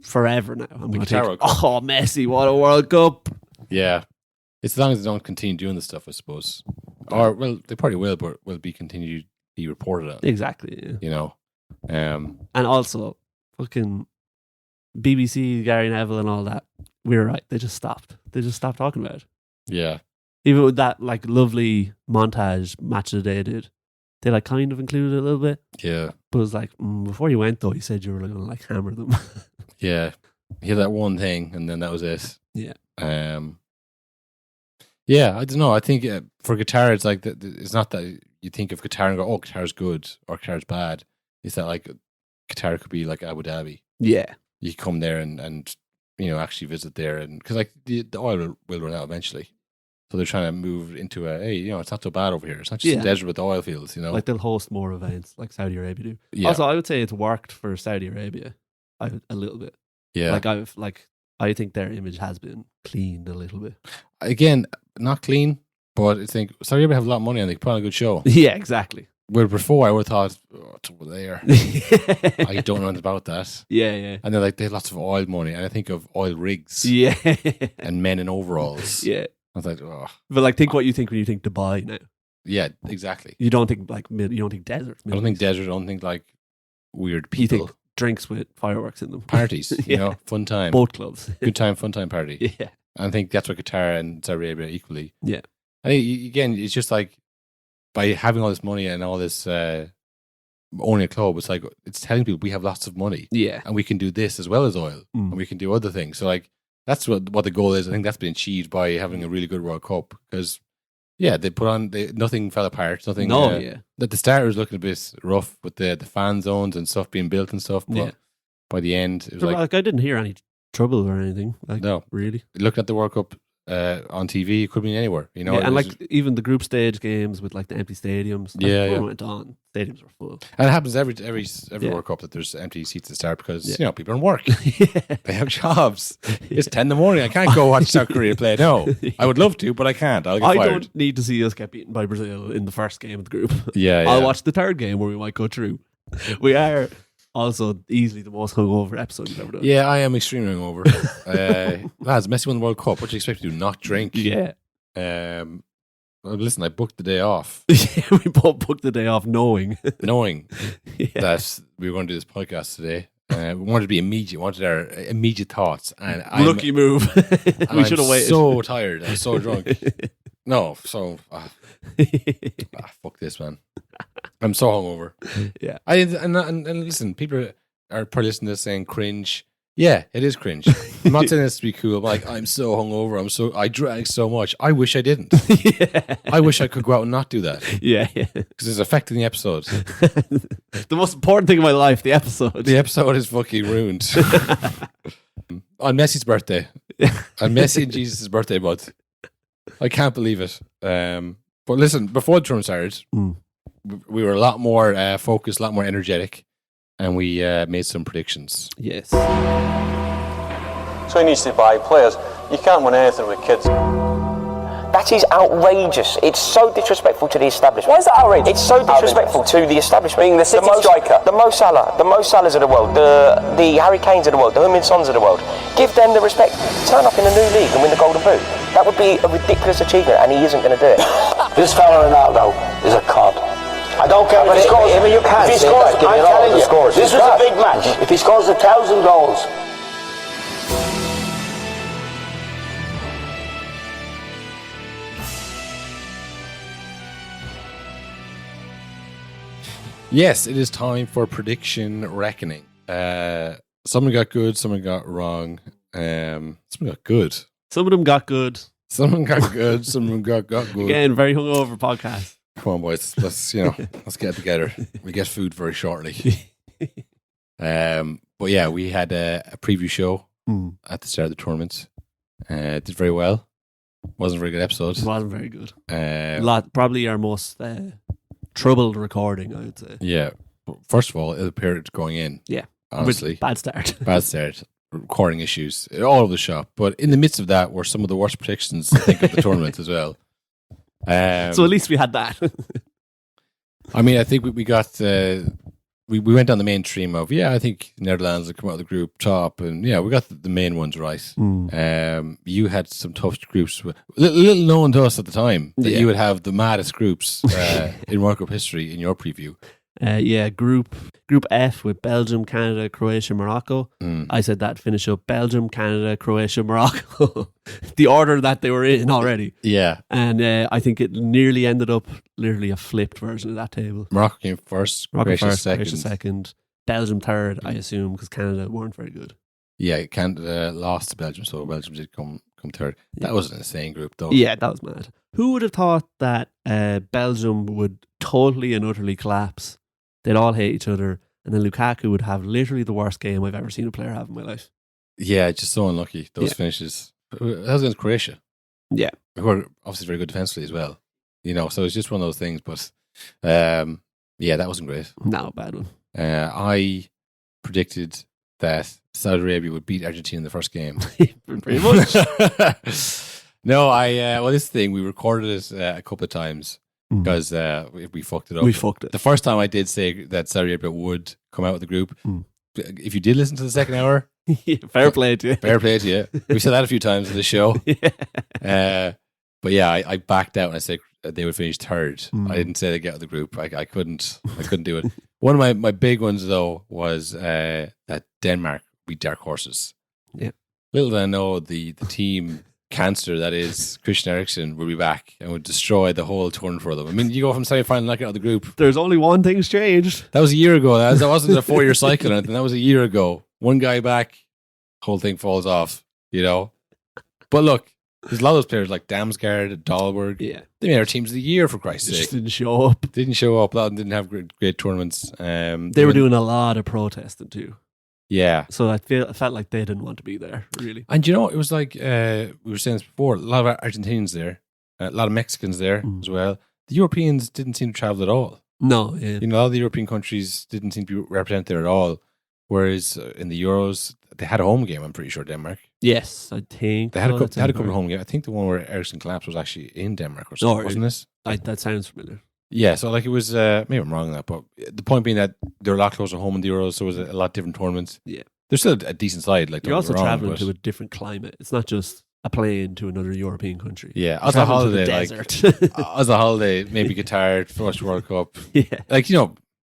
forever now, I'm going to think, oh, Messi, what a World Cup. Yeah. It's as long as they don't continue doing this stuff, I suppose. Or, well, they probably will, but will continue to be reported on. Exactly, yeah. You know? And also, fucking BBC, Gary Neville and all that, we were right. They just stopped. They just stopped talking about it. Yeah. Even with that like lovely montage match of the day did, they like kind of included it a little bit. Yeah. But it was like, before you went though, you said you were going to like hammer them. Yeah. He had that one thing and then that was it. Yeah. Yeah, I don't know. I think for Qatar, it's like, it's not that you think of Qatar and go, oh, Qatar's good or Qatar's bad. It's that like Qatar could be like Abu Dhabi. Yeah. You come there and you know, actually visit there. And because like the oil will run out eventually. So they're trying to move into hey, you know, it's not so bad over here. It's not just a desert with oil fields, you know. Like they'll host more events like Saudi Arabia do. Yeah. Also, I would say it's worked for Saudi Arabia a little bit. Yeah. I think their image has been cleaned a little bit. Again, not clean, but I think Saudi Arabia have a lot of money and they put on a good show. Yeah, exactly. Where before I would have thought, it's over there. I don't know anything about that. Yeah. And they're like, they have lots of oil money. And I think of oil rigs. Yeah. And men in overalls. Yeah. I was like, oh. But like, think what you think when you think Dubai now. Yeah, exactly. You don't think like you don't think desert. I don't think desert. I don't think like weird people. You think drinks with fireworks in them. Parties, you know, fun time. Boat clubs. Good time, fun time party. Yeah. I think that's what Qatar and Saudi Arabia equally. Yeah. I think, again, it's just like by having all this money and all this owning a club, it's like it's telling people we have lots of money. Yeah. And we can do this as well as oil. And we can do other things. So like that's what the goal is. I think that's been achieved by having a really good World Cup because they put on nothing fell apart. Nothing. That the start was looking a bit rough with the fan zones and stuff being built and stuff. But by the end, it was like I didn't hear any trouble or anything. Like, no, really. Looking at the World Cup on TV, it could be anywhere. You know, and like even the group stage games with like the empty stadiums. Like, went on, stadiums were full. And it happens every World Cup that there's empty seats to start because you know people are in work. They have jobs. It's 10 in the morning. I can't go watch South Korea play. No, I would love to, but I can't. I'll get fired. I don't need to see us get beaten by Brazil in the first game of the group. Yeah. I'll watch the third game where we might go through. We are also easily the most hungover episode you've ever done. Yeah, I am extremely hungover. Lads, Messi won the World Up. What do you expect to do? Not drink? Yeah. Well, listen, I booked the day off. We both booked the day off knowing that we were going to do this podcast today. We wanted to be immediate. We wanted our immediate thoughts. And rookie move. We should have waited. So tired. I'm so drunk. No, so fuck this, man. I'm so hungover. Yeah. And listen, people are probably listening to this saying cringe. Yeah, it is cringe. I'm not saying this to be cool, but like I'm so hungover. I drank so much. I wish I didn't. I wish I could go out and not do that. Yeah. Because it's affecting the episode. The most important thing in my life, the episode. The episode is fucking ruined. On Messi's birthday. On Messi and Jesus' birthday month. I can't believe it. But listen, before the tournament started, we were a lot more focused, a lot more energetic, and we made some predictions. Yes. So he needs to buy players. You can't win anything with kids. That is outrageous. It's so disrespectful to the establishment. Why is that outrageous? It's so disrespectful to the establishment. Being the City striker. The Mo Salahs of the world, the Harry Kanes of the world, the Heung-min Sons of the world. Give them the respect. Turn up in the new league and win the Golden Boot. That would be a ridiculous achievement, and he isn't going to do it. This fella Ronaldo is a cod. I don't care if he scores. I'm telling you, this was a big match. If he scores 1,000 goals. Yes, it is time for prediction reckoning. Someone got good, someone got wrong. Someone got good. Some of them got good. Someone got good, some of them got good. Again, very hungover podcast. Come on, boys. Let's get it together. We get food very shortly. But yeah, we had a preview show at the start of the tournament. Did very well. Wasn't a very good episode. It wasn't very good. Probably our most troubled recording, I would say. Yeah. First of all, it appeared going in. Yeah. Honestly. Bad start. Bad start. Recording issues all over the shop. But in the midst of that were some of the worst predictions, I think, of the tournament as well. So at least we had that. I mean, I think we got... we went down the mainstream of, I think Netherlands will come out of the group top. And we got the main ones right. You had some tough groups. Little known to us at the time that you would have the maddest groups in World Cup history in your preview. Group F with Belgium, Canada, Croatia, Morocco. I said that finish up Belgium, Canada, Croatia, Morocco. The order that they were in already. Yeah. And I think it nearly ended up literally a flipped version of that table. Morocco came first, Croatia second, Belgium third, I assume, because Canada weren't very good. Yeah, Canada lost to Belgium, so Belgium did come third. That was an insane group, though. Yeah, that was mad. Who would have thought that Belgium would totally and utterly collapse? They'd all hate each other, and then Lukaku would have literally the worst game I've ever seen a player have in my life. Yeah, just so unlucky, those finishes. That was against Croatia. Yeah. Who are obviously very good defensively as well. So it's just one of those things, but that wasn't great. No, bad one. I predicted that Saudi Arabia would beat Argentina in the first game. Pretty much. No, this thing, we recorded it a couple of times. Because we fucked it up. We fucked it. The first time I did say that Saudi Arabia would come out with the group. If you did listen to the second hour, fair play to you. Fair play to you. We've said that a few times in the show. But I backed out and I said they would finish third. I didn't say they'd get out of the group. I couldn't do it. One of my big ones though was that Denmark beat dark horses. Yeah. Little did I know the team cancer that is Christian Eriksen will be back and would destroy the whole tournament for them. I mean, you go from semi-final and not get out of the group. There's only one thing's changed. That was a year ago. That wasn't a 4-year cycle or anything. That was a year ago. One guy back, whole thing falls off, But look, there's a lot of those players like Damsgaard, Dahlberg. Yeah. They made our teams of the year, for Christ's sake. Just didn't show up. A lot of them didn't have great tournaments. They were doing a lot of protesting too. Yeah. So I felt like they didn't want to be there, really. And it was like, we were saying this before, a lot of Argentinians there, a lot of Mexicans there as well. The Europeans didn't seem to travel at all. No. Yeah. A lot of the European countries didn't seem to be represented there at all. Whereas in the Euros, they had a home game, I'm pretty sure, Denmark. Yes, I think. They had a couple of home games. I think the one where Eriksen collapsed was actually in Denmark or something, wasn't this? That sounds familiar. Yeah, so it was, maybe I'm wrong on that, but the point being that they're a lot closer home in the Euros, so it was a lot different tournaments. Yeah. They're still a decent side. You're also traveling to a different climate. It's not just a plane to another European country. Yeah, as a holiday, as a holiday, maybe Qatar, first World Cup. Yeah,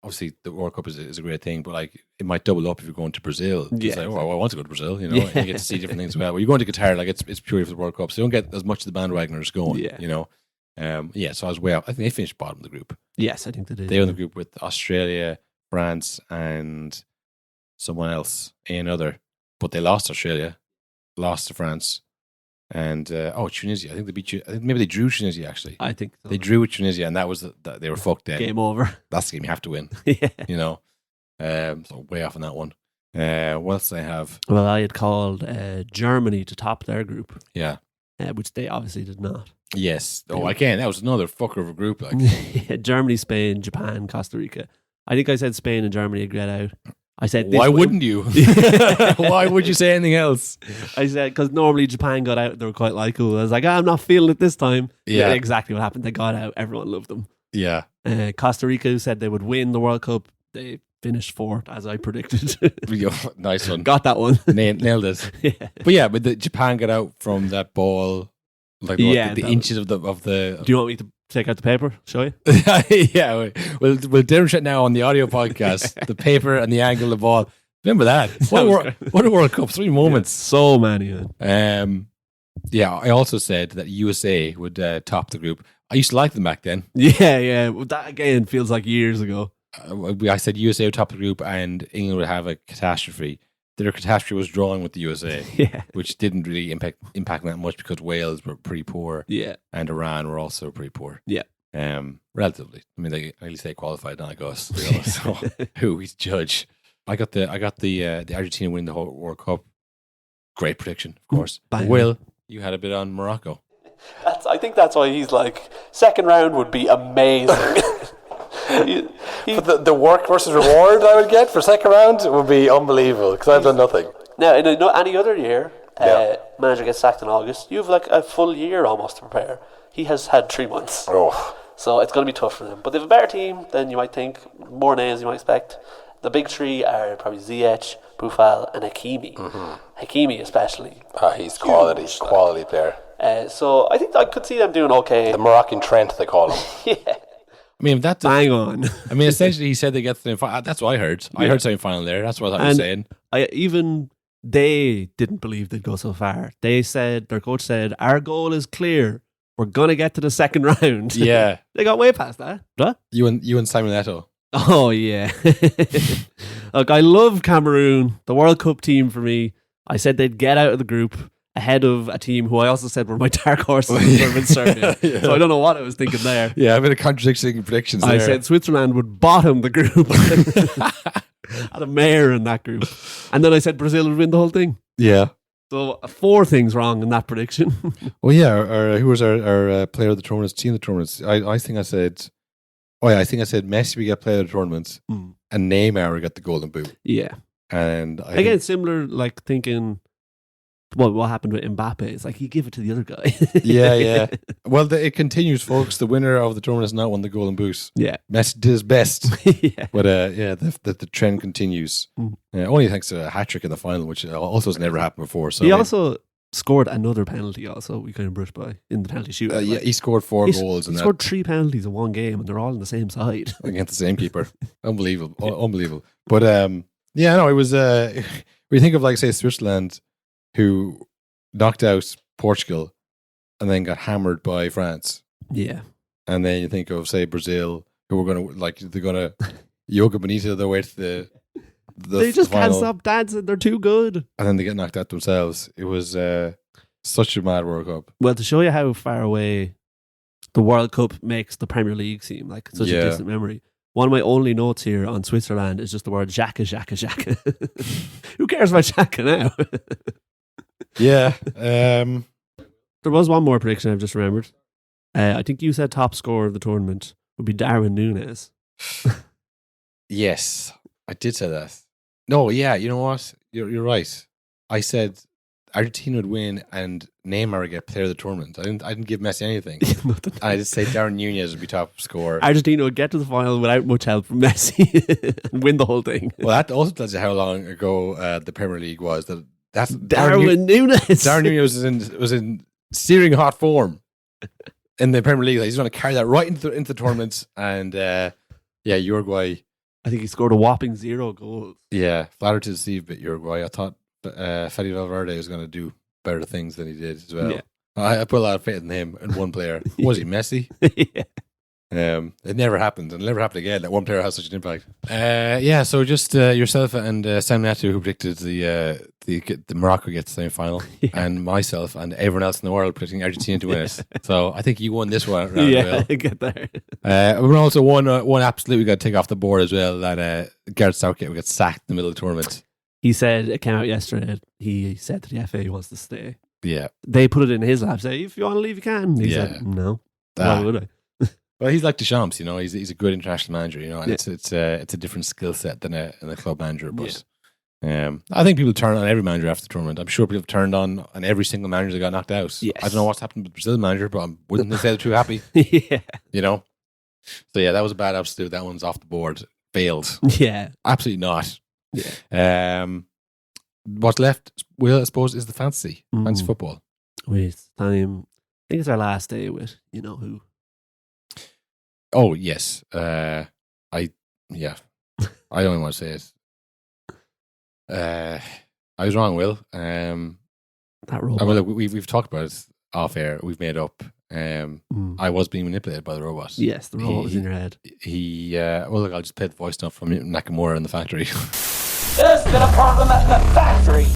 obviously the World Cup is a great thing, but it might double up if you're going to Brazil. Yeah, it's I want to go to Brazil. And you get to see different things as well. When you're going to Qatar, it's purely for the World Cup, so you don't get as much of the bandwagoners going. So I was way up. I think they finished bottom of the group. Yes, I think they did. They were in the group with Australia, France, and someone else, another, but they lost Australia, lost to France, and Tunisia. I think they beat you. I think maybe they drew Tunisia. Actually, I think so. They drew with Tunisia, and that was they were fucked. Then game over. That's the game you have to win. So way off on that one. What else did I have? Well, I had called Germany to top their group. Yeah, which they obviously did not. Yes. Again, that was another fucker of a group. Germany, Spain, Japan, Costa Rica. I think I said Spain and Germany would get out. I said, why wouldn't you? Why would you say anything else? I said, because normally Japan got out, they were quite cool. I was like, I'm not feeling it this time. Yeah. Exactly what happened. They got out. Everyone loved them. Yeah. Costa Rica said they would win the World Cup. They finished fourth, as I predicted. Nice one. Got that one. Nailed it. Yeah. But Japan got out from that ball, the inches of the. Do you want me to Take out the paper, show you. Yeah, we'll demonstrate now on the audio podcast the paper and the angle of the ball. Remember that? What a World Cup! 3 moments. Yeah, so many. Yeah, I also said that USA would top the group. I used to like them back then. Yeah. Well, that again feels like years ago. I said USA would top the group and England would have a catastrophe. Their catastrophe was drawing with the USA, which didn't really impact that much because Wales were pretty poor, and Iran were also pretty poor, relatively. I mean, at least they qualified, not like us. You know, so who is judge? I got the Argentina winning the whole World Cup. Great prediction, of course. Will, you had a bit on Morocco. I think that's why he's like, second round would be amazing. But the work versus reward I would get for second round would be unbelievable because I've done nothing. Now, in any other year, manager gets sacked in August, you have like a full year almost to prepare. He has had 3 months. Oh. So it's going to be tough for them. But they have a better team than you might think, more names you might expect. The big 3 are probably Ziyech, Boufal, and Hakimi. Hakimi especially. He's quality player. So I think I could see them doing okay. The Moroccan Trent, they call him. Yeah. I mean, that's hang on. I mean, essentially, he said they get to the final. That's what I heard. I heard semi-final there. That's what I thought you were saying. They didn't believe they'd go so far. They said, their coach said, our goal is clear. We're going to get to the second round. Yeah. They got way past that. What? You and Simon Eto'o. Oh, yeah. Look, I love Cameroon, the World Cup team for me. I said they'd get out of the group ahead of a team who I also said were my dark horses in Serbia. So I don't know what I was thinking there. Yeah, a bit of contradicting predictions there. I said Switzerland would bottom the group. Had a mayor in that group. And then I said Brazil would win the whole thing. Yeah. So 4 things wrong in that prediction. Well, yeah. Who was our player of the tournament, team of the tournament? I think I said Messi would get player of the tournament and Neymar would get the golden boot. Yeah. And again, similar, like thinking, well, what happened with Mbappe? It's like you give it to the other guy. Yeah. Well, it continues, folks. The winner of the tournament has not won the golden boot. Yeah. Messi did his best. Yeah. But the trend continues. Only thanks to a hat-trick in the final, which also has never happened before. So he also scored another penalty also, we kind of brushed by, in the penalty shootout. Yeah, he scored 4 goals. He scored 3 penalties in one game, and they're all on the same side. Against the same keeper. Unbelievable. But, it was, we think of, like, say, Switzerland, who knocked out Portugal and then got hammered by France. Yeah. And then you think of, say, Brazil, who were going to, they're going to Yoga Bonito their way to the they just can't stop dancing. They're too good. And then they get knocked out themselves. It was such a mad World Cup. Well, to show you how far away the World Cup makes the Premier League seem like such a distant memory, one of my only notes here on Switzerland is just the word Xhaka, Xhaka, Xhaka. Who cares about Xhaka now? Yeah. There was one more prediction I've just remembered. I think you said top scorer of the tournament would be Darwin Núñez. Yes, I did say that. No, yeah, you know what? You're right. I said Argentina would win and Neymar would get player of the tournament. I didn't give Messi anything. I just say Darwin Núñez would be top scorer. Argentina would get to the final without much help from Messi and win the whole thing. Well, that also tells you how long ago the Premier League was. That's Darwin Núñez. Darwin Núñez was in searing hot form in the Premier League. He's going to carry that right into the tournament. And Uruguay. I think he scored a whopping 0 goals. Yeah, flattered to deceive, but Uruguay. I thought Fede Valverde was going to do better things than he did as well. Yeah. I put a lot of faith in him and one player. Was he Messi? Yeah. It never happened, and it'll never happen again that one player has such an impact. So just yourself and Sam Natu, who predicted the Morocco gets the semi-final, and myself and everyone else in the world predicting Argentina to win it. So I think you won this one round. Yeah, get there. We're also one absolute we got to take off the board as well, that Gareth Southgate will get sacked in the middle of the tournament. He said, it came out yesterday, he said to the FA he wants to stay. Yeah. They put it in his lap, say, if you want to leave, you can. He said, no. Why would I? Well, he's like Deschamps, you know. He's a good international manager, you know, and it's a different skill set than a club manager. But I think people turn on every manager after the tournament. I'm sure people have turned on every single manager that got knocked out. Yes. I don't know what's happened with the Brazil manager, but I wouldn't say they're too happy. Yeah, you know. So that was a bad absolute. That one's off the board. Failed. Yeah, absolutely not. Yeah. What's left, Will, I suppose, is the fantasy football. Wait, time. I think it's our last day with who. Oh yes, I don't even want to say it. I was wrong, Will. That robot. Well, we've talked about it off air. We've made up. I was being manipulated by the robot. Yes, the robot was in your head. Well, look, I'll just play the voice now from Nakamura in the factory. There's been a problem at the factory.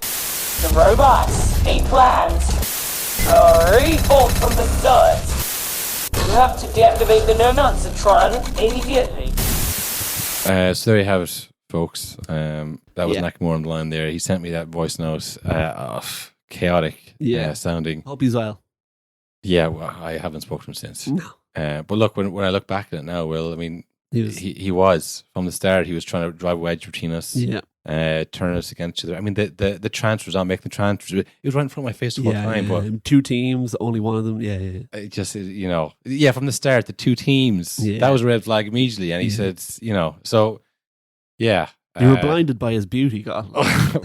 The robots, a plans, report from the start. You have to deactivate the no-nonsense immediately. So there you have it, folks. That was Nakamura on the line there. He sent me that voice note. Chaotic sounding. Hope he's well. Yeah, well, I haven't spoken to him since. No. But look, when I look back at it now, Will, I mean, he was from the start. He was trying to drive a wedge between us. Yeah. Turn us against each other. I mean, the transfers, I'm making the transfers. It was right in front of my face the whole time. But 2 teams, only one of them. Yeah. It just, from the start, the 2 teams. Yeah. That was a red flag immediately. And he said, so, yeah. You were blinded by his beauty, God.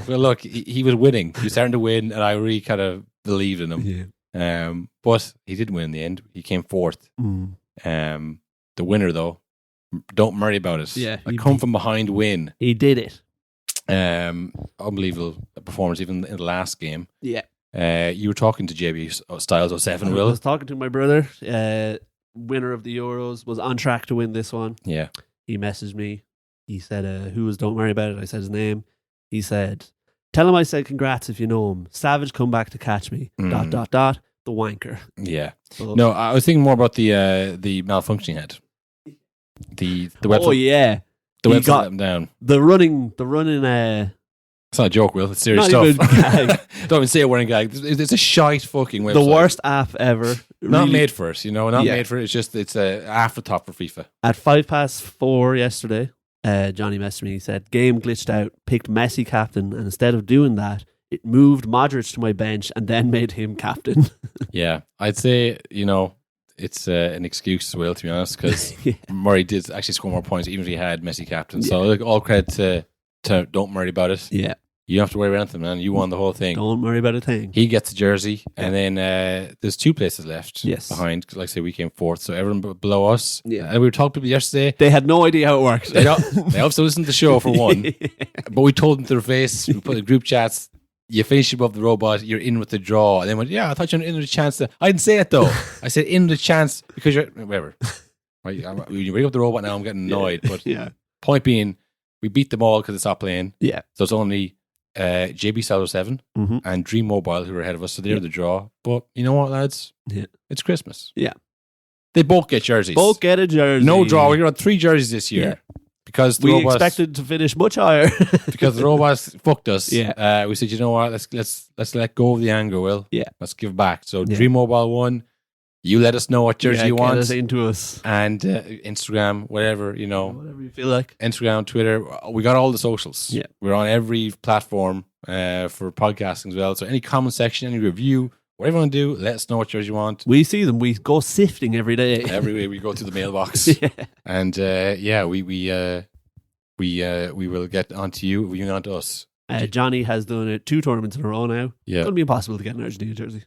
Well, look, he was winning. He was starting to win, and I really kind of believed in him. Yeah. But he didn't win in the end. He came 4th. The winner, though, don't worry about it. Yeah, a come from behind win. He did it. Unbelievable performance, even in the last game. Yeah. You were talking to JB Styles 07, Will. I was talking to my brother, winner of the Euros, was on track to win this one. Yeah. He messaged me. He said, who was Don't Worry About It? I said his name. He said, tell him I said congrats if you know him. Savage come back to catch me. ... The wanker. Yeah. So, no, I was thinking more about the malfunction he had. The website. Oh yeah. The website let him down. The running it's not a joke, Will. It's serious stuff. Don't even say a word in gag. It's a shite fucking website. The worst app ever. Not made for it, made for it. It's just, it's a afterthought for FIFA. At 4:05 yesterday, Johnny messaged me. He said, game glitched out, picked Messi captain, and instead of doing that, it moved Modric to my bench and then made him captain. Yeah, I'd say, it's an excuse, Will, to be honest, because Murray did actually score more points even if he had Messi captain. Yeah. So all credit to don't worry about it. Yeah. You don't have to worry about anything, man. You won the whole thing. Don't worry about a thing. He gets a jersey, and then there's 2 places left behind. Like I say, we came 4th, so everyone below us. Yeah. And we were talking to people yesterday. They had no idea how it worked. They also listened to the show for one, but we told them to their face. We put in group chats. You finish above the robot, you're in with the draw. And then went, I thought you were in with a chance to. I didn't say it though. I said in with a chance because you're whatever. Right, you bring up the robot now. I'm getting annoyed, but point being, we beat them all because it's not playing. Yeah. So it's only JB Salo 7 and Dream Mobile who are ahead of us. So they're the draw. But you know what, lads? Yeah. It's Christmas. Yeah. They both get jerseys. Both get a jersey. No draw. We're going to have 3 jerseys this year. Yeah. Because we expected to finish much higher. Because the robots fucked us. Yeah. We said, you know what? Let's let go of the anger, Will. Yeah. Let's give back. So Dream Mobile won. You let us know what jersey you want. Get us into us. And Instagram, whatever, whatever you feel like. Instagram, Twitter. We got all the socials. Yeah. We're on every platform for podcasting as well. So any comment section, any review, whatever you want to do, let us know what jersey you want. We see them. We go sifting every day. Every way we go through the mailbox. And we will get onto you. You on to us. Johnny has done it 2 tournaments in a row now. Yeah. It's going to be impossible to get an Argentina jersey.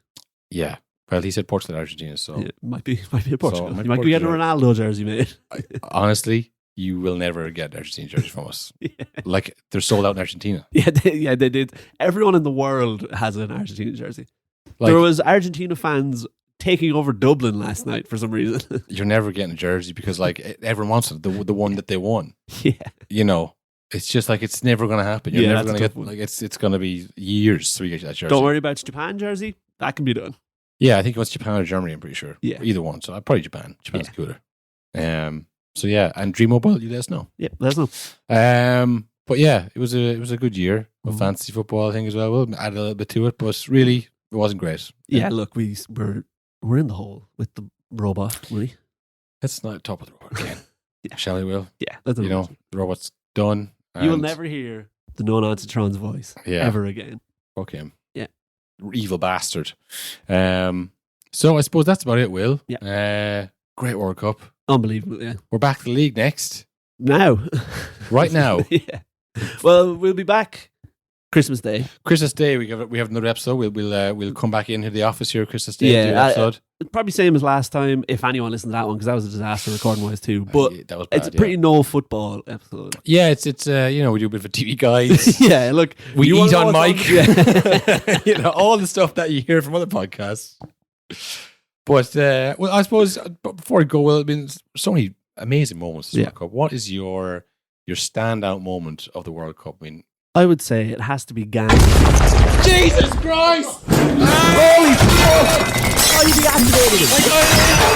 Yeah. Well, he said Portugal, Argentina, so it might be a Portugal. So you might be getting a Ronaldo jersey, mate. Honestly, you will never get an Argentina jersey from us. Like they're sold out in Argentina. Yeah, they did. Everyone in the world has an Argentina jersey. Like, there was Argentina fans taking over Dublin last night for some reason. You're never getting a jersey because like everyone wants it, the one that they won. Yeah. It's just like it's never going to happen. You're never going to get like it's going to be years till you get that jersey. Don't worry about Japan jersey. That can be done. Yeah, I think it was Japan or Germany. I'm pretty sure. Yeah, either one. So probably Japan. Japan's cooler. So yeah, and Dream Mobile, you let us know. Yeah, let us know. But yeah, it was a good year of fantasy football, I think, as well. We'll add a little bit to it, but really, it wasn't great. Yeah, look, we're in the hole with the robot, really. Let's not top of the robot again. Shall we, Will? Yeah, the robot's done. You will never hear the non-Tron's voice ever again. Fuck him. Yeah. Evil bastard. So I suppose that's about it, Will. Yeah. Great World Cup. Unbelievable, yeah. We're back to the league next. Now. Right now. Yeah. Well, we'll be back Christmas Day. Christmas Day, we have another episode. We'll come back into the office here Christmas Day. Do an episode. Probably same as last time. If anyone listened to that one, because that was a disaster recording wise too. But that was bad, it's a pretty no football episode. Yeah, it's we do a bit of a TV guide. Yeah, look, we eat on mic. All the stuff that you hear from other podcasts. But I suppose before we go, so many amazing moments in the World Cup. What is your standout moment of the World Cup? I would say it has to be Ghana. Jesus Christ! Holy fuck! Oh, you deactivated him.